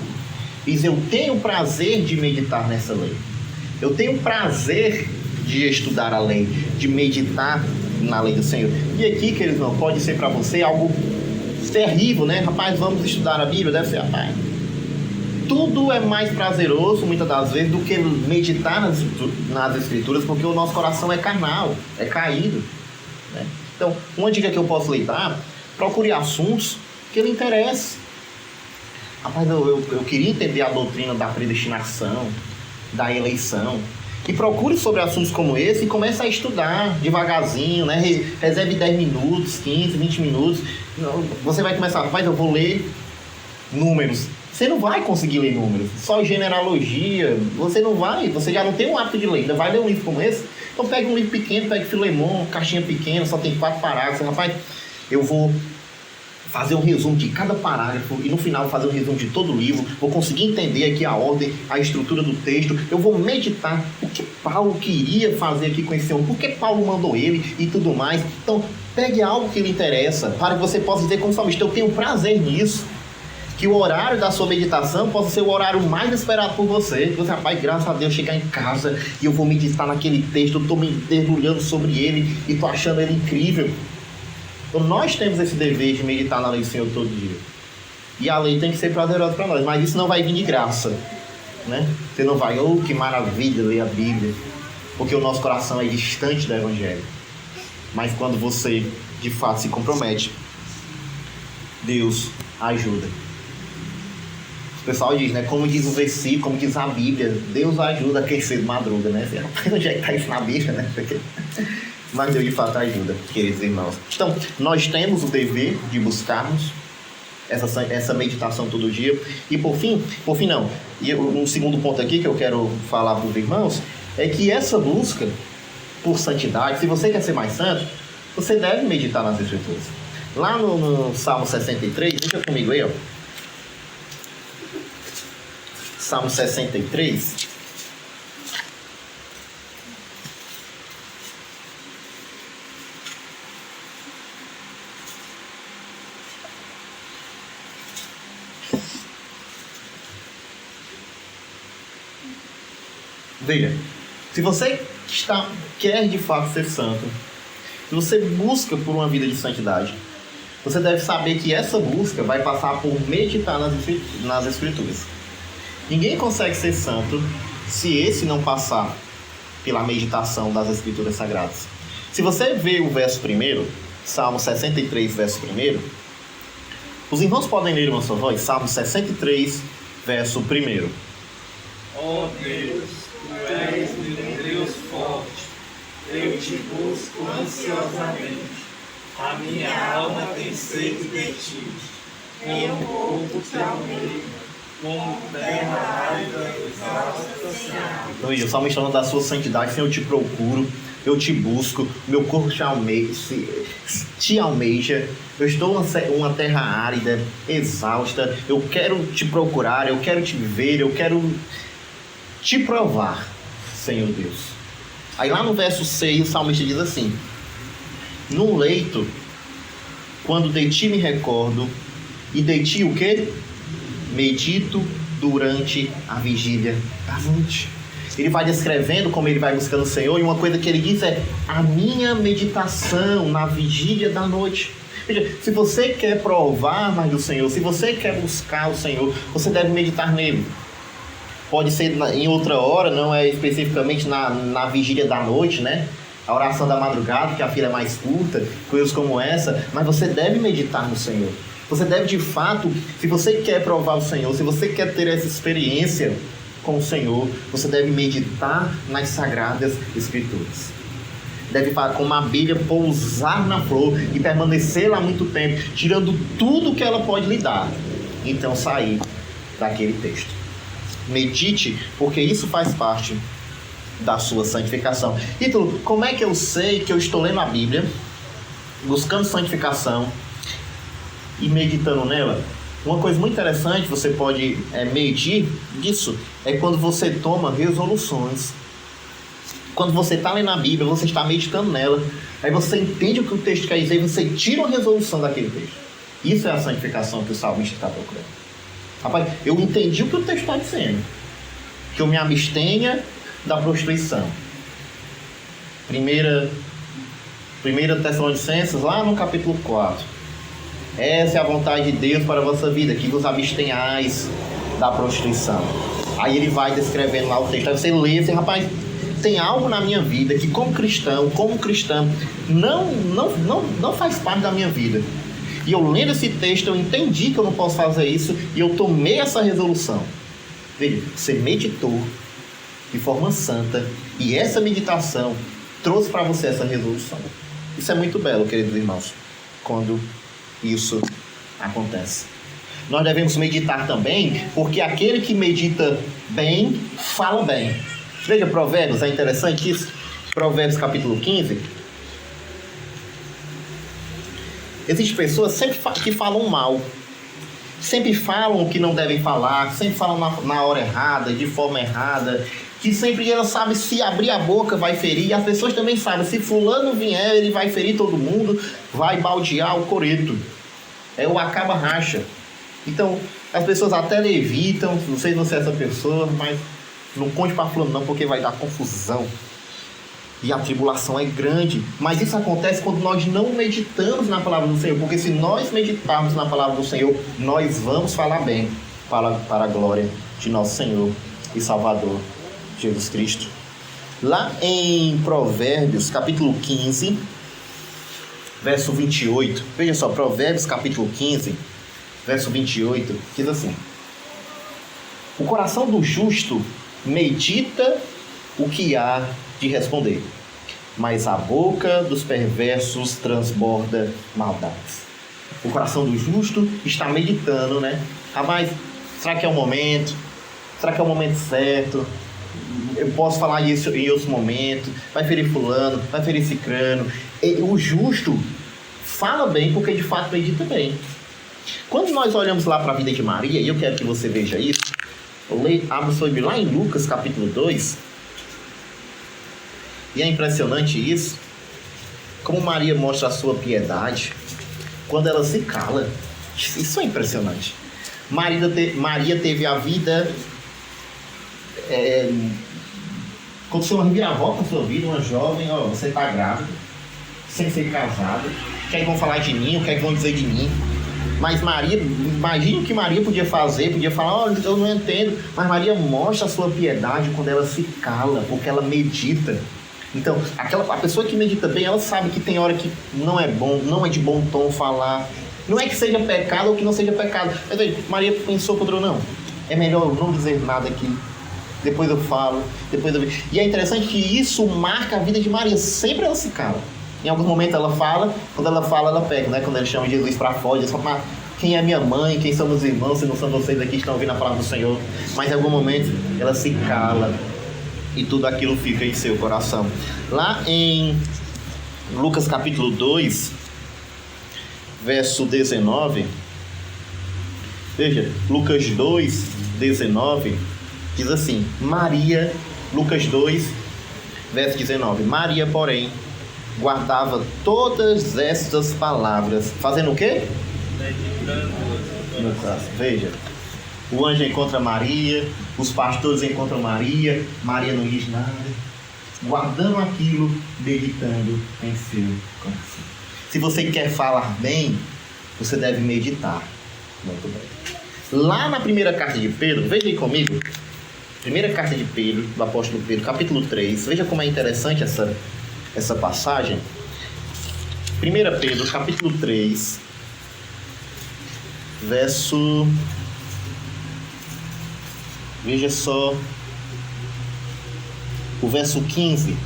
Diz: eu tenho prazer de meditar nessa lei. Eu tenho prazer de estudar a lei, de meditar na lei do Senhor. E aqui, queridos, não pode ser para você algo terrível, né? Rapaz, vamos estudar a Bíblia? Deve ser, rapaz. Tudo é mais prazeroso, muitas das vezes, do que meditar nas Escrituras, porque o nosso coração é carnal, é caído, né? Então, uma dica que eu posso lhe dar: procure assuntos que lhe interessem. Rapaz, eu queria entender a doutrina da predestinação, da eleição. E procure sobre assuntos como esse e comece a estudar devagarzinho, né? Reserve 10 minutos, 15, 20 minutos. Você vai começar, rapaz, eu vou ler números. Você não vai conseguir ler números, só genealogia. Você já não tem o hábito de ler. Ainda vai ler um livro como esse? Então pega um livro pequeno, pega Filemon, caixinha pequena, só tem 4 parágrafos. Rapaz, eu vou fazer um resumo de cada parágrafo e no final fazer um resumo de todo o livro. Vou conseguir entender aqui a ordem, a estrutura do texto. Eu vou meditar o que Paulo queria fazer aqui com esse homem, por que Paulo mandou ele e tudo mais. Então, pegue algo que lhe interessa, para que você possa dizer como salmista: eu tenho prazer nisso. Que o horário da sua meditação possa ser o horário mais esperado por você. Que você, rapaz, graças a Deus, chegar em casa e eu vou meditar naquele texto, eu estou me debulhando sobre ele e estou achando ele incrível. Então nós temos esse dever de meditar na lei do Senhor todo dia. E a lei tem que ser prazerosa para nós, mas isso não vai vir de graça, né? Você não vai, oh, que maravilha ler a Bíblia, porque o nosso coração é distante do Evangelho. Mas quando você de fato se compromete, Deus ajuda. O pessoal diz, né? Como diz o versículo, como diz a Bíblia, Deus ajuda quem cedo madruga, né? Rapaz, onde é que está isso na Bíblia, né? Mas Deus de fato ajuda, queridos irmãos. Então, nós temos o dever de buscarmos essa meditação todo dia. E por fim não. E um segundo ponto aqui que eu quero falar para os irmãos é que essa busca por santidade, se você quer ser mais santo, você deve meditar nas Escrituras. Lá no Salmo 63, deixa comigo aí, ó. Salmo 63. Veja, se você quer de fato ser santo, se você busca por uma vida de santidade, você deve saber que essa busca vai passar por meditar nas Escrituras. Ninguém consegue ser santo se esse não passar pela meditação das Escrituras Sagradas. Se você vê o verso 1, Salmo 63, verso 1, os irmãos podem ler uma sua voz, Salmo 63, verso 1. Ó Deus, tu és meu Deus forte, eu te busco ansiosamente. A minha alma tem sede de ti, meu corpo te almeja, como terra árida exausta sem água. O salmista falando da sua santidade, Senhor, eu te procuro, eu te busco, meu corpo te almeja, eu estou uma terra árida, exausta, eu quero te procurar, eu quero te ver, eu quero te provar, Senhor Deus. Aí lá no verso 6, o salmista diz assim: no leito, quando de ti me recordo, e de ti o quê? Medito durante a vigília da noite. Ele vai descrevendo como ele vai buscando o Senhor, e uma coisa que ele diz é: a minha meditação na vigília da noite. Veja, se você quer provar mais do Senhor, se você quer buscar o Senhor, você deve meditar nele. Pode ser em outra hora, não é especificamente na vigília da noite, né? A oração da madrugada, que a fila é mais curta, coisas como essa, mas você deve meditar no Senhor. Você deve, de fato, se você quer provar o Senhor, se você quer ter essa experiência com o Senhor, você deve meditar nas Sagradas Escrituras. Deve, como a abelha, pousar na flor e permanecer lá muito tempo, tirando tudo que ela pode lhe dar. Então sair daquele texto. Medite, porque isso faz parte da sua santificação. Ítalo, como é que eu sei que eu estou lendo a Bíblia, buscando santificação e meditando nela? Uma coisa muito interessante, você pode medir isso, é quando você toma resoluções. Quando você está lendo a Bíblia, você está meditando nela, aí você entende o que o texto quer dizer, você tira uma resolução daquele texto. Isso é a santificação que o salmista está procurando. Rapaz, eu entendi o que o texto está dizendo, que eu me abstenha da prostituição. Primeira Tessalonicenses, lá no capítulo 4. Essa é a vontade de Deus para a vossa vida, que vos abstenhais da prostituição. Aí ele vai descrevendo lá o texto. Aí você lê assim: rapaz, tem algo na minha vida que como cristão, não faz parte da minha vida. E eu lendo esse texto, eu entendi que eu não posso fazer isso, e eu tomei essa resolução. Veja, você meditou de forma santa, e essa meditação trouxe para você essa resolução. Isso é muito belo, queridos irmãos, quando isso acontece. Nós devemos meditar também, porque aquele que medita bem, fala bem. Veja, Provérbios, é interessante isso. Provérbios capítulo 15. Existem pessoas sempre que falam mal, sempre falam o que não devem falar, sempre falam na hora errada, de forma errada, que sempre ela sabe, se abrir a boca vai ferir, e as pessoas também sabem, se fulano vier, ele vai ferir todo mundo, vai baldear o coreto, é o acaba racha. Então, as pessoas até evitam, não sei se você é essa pessoa, mas não conte para fulano não, porque vai dar confusão. E a tribulação é grande, mas isso acontece quando nós não meditamos na palavra do Senhor, porque se nós meditarmos na palavra do Senhor, nós vamos falar bem para a glória de nosso Senhor e Salvador Jesus Cristo. Lá em Provérbios capítulo 15, verso 28, veja só, Provérbios capítulo 15, verso 28, diz assim: o coração do justo medita o que há de responder, mas a boca dos perversos transborda maldades. O coração do justo está meditando, né? Rapaz, será que é o momento? Será que é o momento certo? Eu posso falar isso em outros momentos? Vai ferir fulano, vai ferir cicrano. E o justo fala bem porque de fato medita bem. Quando nós olhamos lá para a vida de Maria, e eu quero que você veja isso, abra sua Bíblia lá em Lucas capítulo 2. E é impressionante isso, como Maria mostra a sua piedade quando ela se cala. Isso é impressionante. Maria teve a vida, aconteceu uma reviravolta na sua vida, uma jovem, você está grávida, sem ser casada, o que é que vão falar de mim, o que é que vão dizer de mim? Mas Maria, imagine o que Maria podia fazer, podia falar, olha, eu não entendo, mas Maria mostra a sua piedade quando ela se cala, porque ela medita. Então, a pessoa que medita bem, ela sabe que tem hora que não é bom, não é de bom tom falar. Não é que seja pecado ou que não seja pecado. Mas aí, Maria pensou contra não. É melhor eu não dizer nada aqui. Depois eu falo, depois eu... E é interessante que isso marca a vida de Maria. Sempre ela se cala. Em alguns momentos ela fala, quando ela fala, ela pega, né? Quando ela chama Jesus para fora, diz, mas quem é minha mãe, quem são meus irmãos, se não são vocês aqui que estão ouvindo a palavra do Senhor. Mas em algum momento ela se cala e tudo aquilo fica em seu coração. Lá em Lucas capítulo 2, verso 19, veja, Lucas 2, 19, diz assim, Maria, Lucas 2, verso 19, Maria, porém, guardava todas estas palavras, fazendo o quê? No caso, veja, o anjo encontra Maria, os pastores encontram Maria, Maria não diz nada, guardando aquilo, meditando em seu coração. Se você quer falar bem, você deve meditar. Muito bem. Lá na primeira carta de Pedro, veja aí comigo, primeira carta de Pedro, do apóstolo Pedro, capítulo 3, veja como é interessante essa passagem. 1 Pedro, capítulo 3, verso... Veja só o verso 15.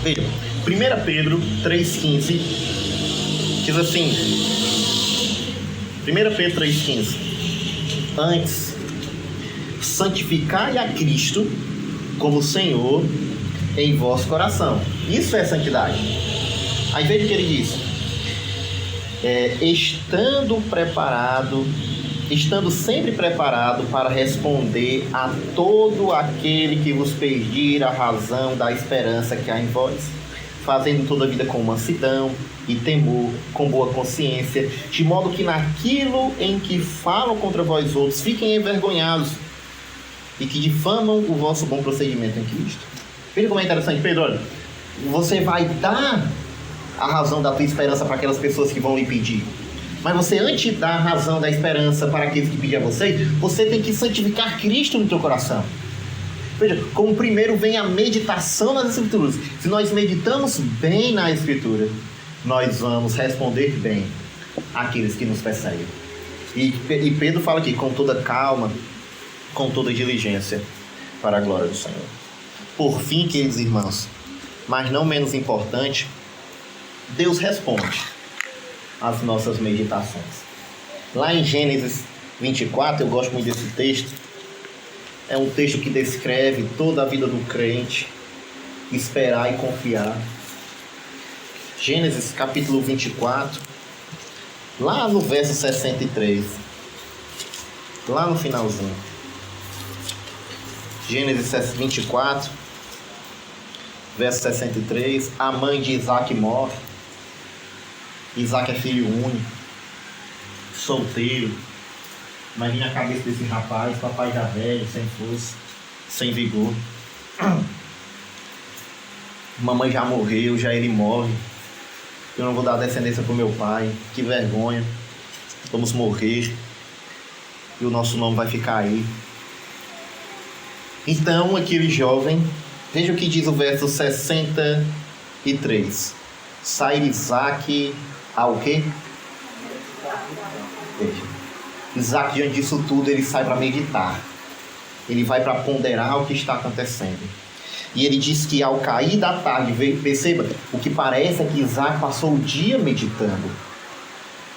Veja, 1 Pedro 3,15 diz assim, 1 Pedro 3,15, antes, santificai a Cristo como Senhor em vosso coração. Isso é santidade. Aí veja o que ele diz, estando sempre preparado para responder a todo aquele que vos pedir a razão da esperança que há em vós, fazendo toda a vida com mansidão e temor, com boa consciência, de modo que naquilo em que falam contra vós outros fiquem envergonhados e que difamam o vosso bom procedimento em Cristo. Veja como é interessante, Pedro, olha, você vai dar a razão da tua esperança para aquelas pessoas que vão lhe pedir. Mas você, antes de dar a razão da esperança para aqueles que pedem a você tem que santificar Cristo no teu coração. Veja, como primeiro vem a meditação nas Escrituras. Se nós meditamos bem na Escritura, nós vamos responder bem àqueles que nos perseguem. E Pedro fala aqui, com toda calma, com toda diligência, para a glória do Senhor. Por fim, queridos irmãos, mas não menos importante, Deus responde às nossas meditações. Lá em Gênesis 24, eu gosto muito desse texto. É um texto que descreve toda a vida do crente, esperar e confiar. Gênesis capítulo 24, lá no verso 63, lá no finalzinho. Gênesis 24, verso 63, a mãe de Isaac morre. Isaac é filho único, solteiro. Imagina a cabeça desse rapaz, papai já velho, sem força, sem vigor. Mamãe já morreu, já ele morre. Eu não vou dar descendência para o meu pai, que vergonha. Vamos morrer e o nosso nome vai ficar aí. Então aquele jovem, veja o que diz o verso 63. Sai Isaac ao quê? Veja, Isaac, diante disso tudo, ele sai para meditar. Ele vai para ponderar o que está acontecendo. E ele diz que ao cair da tarde, perceba, o que parece é que Isaac passou o dia meditando.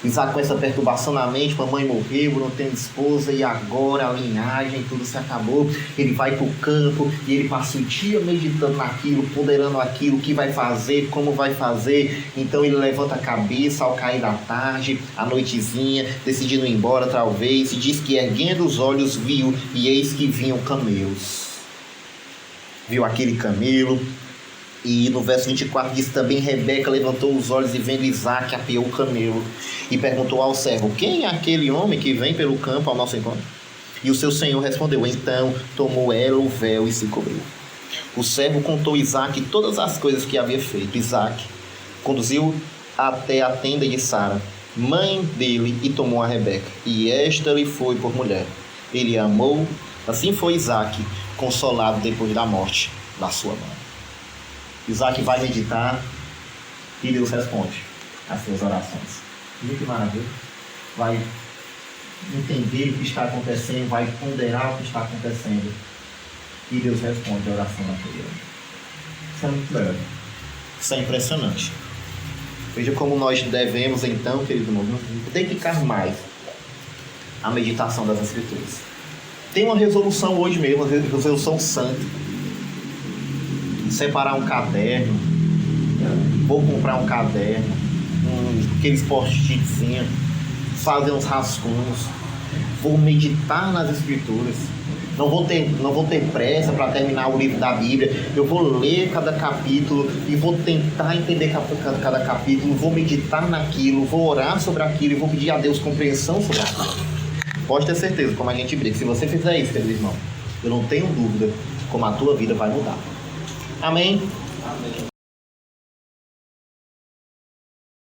Isaac com essa perturbação na mente, mamãe morreu, não tem esposa, e agora a linhagem, tudo se acabou. Ele vai para o campo e ele passa o dia meditando naquilo, ponderando aquilo, o que vai fazer, como vai fazer. Então ele levanta a cabeça ao cair da tarde, à noitezinha, decidindo ir embora talvez, e diz que erguendo os olhos viu, e eis que vinham camelos. Viu aquele camelo. E no verso 24 diz também, Rebeca levantou os olhos e vendo Isaac, apeou o camelo e perguntou ao servo, quem é aquele homem que vem pelo campo ao nosso encontro? E o seu senhor respondeu, então tomou ela o véu e se cobriu. O servo contou a Isaque todas as coisas que havia feito. Isaque conduziu até a tenda de Sara, mãe dele, e tomou a Rebeca, e esta lhe foi por mulher. Ele a amou. Assim foi Isaque consolado depois da morte da sua mãe. Isaque vai meditar e Deus responde às suas orações. Muito maravilha. Vai entender o que está acontecendo, vai ponderar o que está acontecendo. E Deus responde a oração daquele homem. Isso é muito legal. Isso é impressionante. Veja como nós devemos, então, querido irmão, dedicar mais à meditação das Escrituras. Tem uma resolução hoje mesmo, uma resolução santa. Separar um caderno, vou comprar um caderno, aqueles post-itzinhos, fazer uns rascunhos, vou meditar nas Escrituras. Não vou ter pressa para terminar o livro da Bíblia. Eu vou ler cada capítulo e vou tentar entender cada capítulo, vou meditar naquilo, vou orar sobre aquilo e vou pedir a Deus compreensão sobre aquilo. Pode ter certeza, como a gente brinca, se você fizer isso, querido irmão, eu não tenho dúvida como a tua vida vai mudar. Amém? Amém.